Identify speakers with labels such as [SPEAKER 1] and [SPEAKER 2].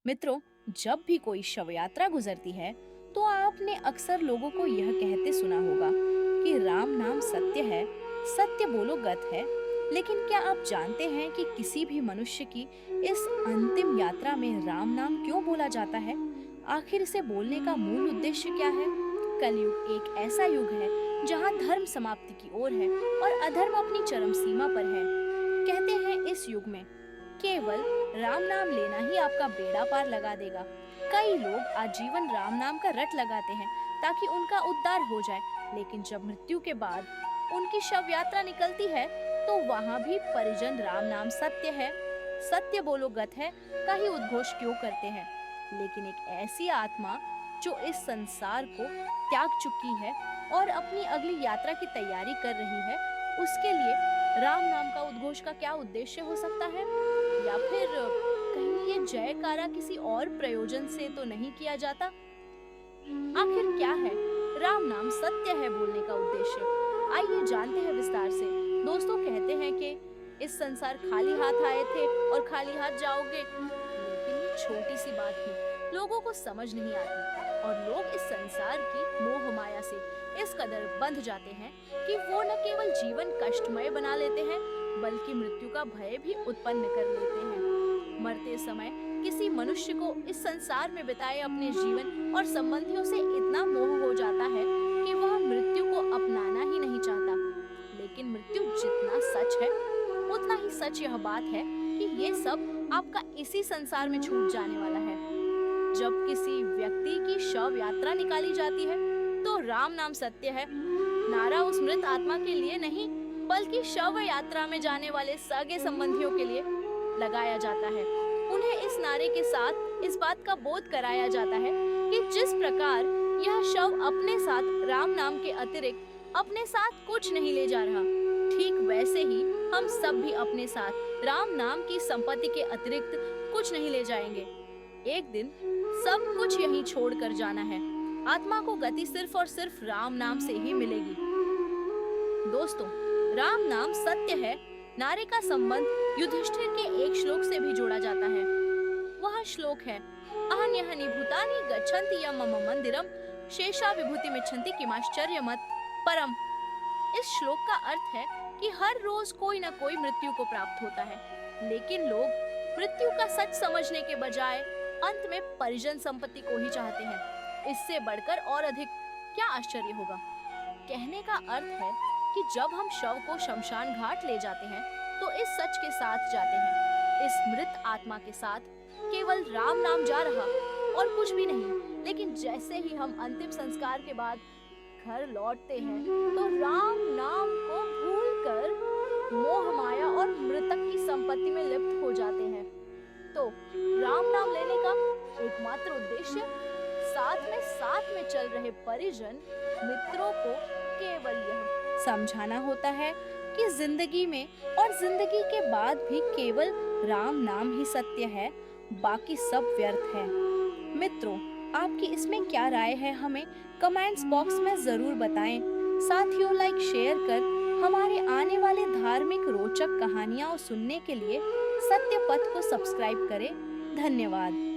[SPEAKER 1] मित्रों, जब भी कोई शव यात्रा गुजरती है तो आपने अक्सर लोगों को यह कहते सुना होगा कि राम नाम सत्य है, सत्य बोलो गत है। लेकिन क्या आप जानते हैं कि किसी भी मनुष्य की इस अंतिम यात्रा में राम नाम क्यों बोला जाता है? आखिर इसे बोलने का मूल उद्देश्य क्या है? कलयुग एक ऐसा युग है जहां धर्म समाप्ति की ओर है और अधर्म अपनी चरम सीमा पर है। कहते हैं इस युग में केवल राम नाम लेना ही आपका बेड़ा पार लगा देगा। कई लोग आजीवन राम नाम का रट लगाते हैं ताकि उनका उद्धार हो जाए, लेकिन जब मृत्यु के बाद उनकी शव यात्रा निकलती है तो वहां भी परिजन राम नाम सत्य है, सत्य बोलो गत है का ही उद्घोष क्यों करते हैं। लेकिन एक ऐसी आत्मा जो इस संसार को त्याग चुकी है और अपनी अगली यात्रा की तैयारी कर रही है, उसके लिए राम नाम का उद्घोष का क्या उद्देश्य हो सकता है? या फिर कहीं ये जयकारा किसी और प्रयोजन से तो नहीं किया जाता? आखिर क्या है राम नाम सत्य है बोलने का उद्देश्य? आइए जानते हैं विस्तार से। दोस्तों, कहते हैं कि इस संसार खाली हाथ आए थे और खाली हाथ जाओगे, लेकिन ये छोटी सी बात भी लोगों को समझ नहीं आती और लोग इस संसार की मोह माया से इस कदर बंध जाते हैं कि वो न केवल जीवन कष्टमय बना लेते हैं बल्कि मृत्यु का भय भी उत्पन्न कर लेते हैं। मरते समय किसी मनुष्य को इस संसार में बिताए अपने जीवन और संबंधियों से इतना मोह हो जाता है कि वह मृत्यु को अपनाना ही नहीं चाहता। लेकिन मृत्यु जितना सच है उतना ही सच यह बात है कि ये सब आपका इसी संसार में छूट जाने वाला है। जब किसी व्यक्ति की शव यात्रा निकाली जाती है तो राम नाम सत्य है नारा उस मृत आत्मा के लिए नहीं बल्कि शव यात्रा में जाने वाले सगे संबंधियों के लिए लगाया जाता है। उन्हें इस नारे के साथ इस बात का बोध कराया जाता है कि जिस प्रकार यह शव अपने साथ राम नाम के अतिरिक्त अपने साथ कुछ नहीं ले जा रहा, ठीक वैसे ही हम सब भी अपने साथ राम नाम की संपत्ति के अतिरिक्त कुछ नहीं ले जाएंगे। एक दिन सब कुछ यहीं छोड़ कर जाना है। आत्मा को गति सिर्फ और सिर्फ राम नाम से ही मिलेगी। दोस्तों, राम नाम सत्य है नारे का संबंध युधिष्ठिर के एक श्लोक से भी जोड़ा जाता है। वह श्लोक है अहन्यहनि भूतानि गच्छन्ति यम मम मंदिरम शेषा विभूति मिच्छन्ति किमाश्चर्यमत परम। इस श्लोक का अर्थ है कि हर रोज कोई न कोई मृत्यु को प्राप्त होता है, लेकिन लोग मृत्यु का सच समझने के बजाय अंत में परिजन संपत्ति को ही चाहते हैं। इससे बढ़कर और अधिक क्या आश्चर्य होगा। कहने का अर्थ है कि जब हम शव को शमशान घाट ले जाते हैं तो इस सच के साथ जाते हैं, इस मृत आत्मा के साथ केवल राम नाम जा रहा और कुछ भी नहीं। लेकिन जैसे ही हम अंतिम संस्कार के बाद घर लौटते हैं तो राम नाम को भूलकर मोह माया और मृतक की संपत्ति में लिप्त हो जाते हैं। तो राम नाम लेने का एकमात्र उद्देश्य साथ में चल रहे परिजन मित्रों को केवल यह समझाना होता है कि जिंदगी में और जिंदगी के बाद भी केवल राम नाम ही सत्य है, बाकी सब व्यर्थ है। मित्रों, आपकी इसमें क्या राय है हमें कमेंट्स बॉक्स में जरूर बताएं। साथियों, लाइक शेयर कर हमारे आने वाले धार्मिक रोचक कहानियां सुनने के लिए सत्य पथ को सब्सक्राइब करें। धन्यवाद।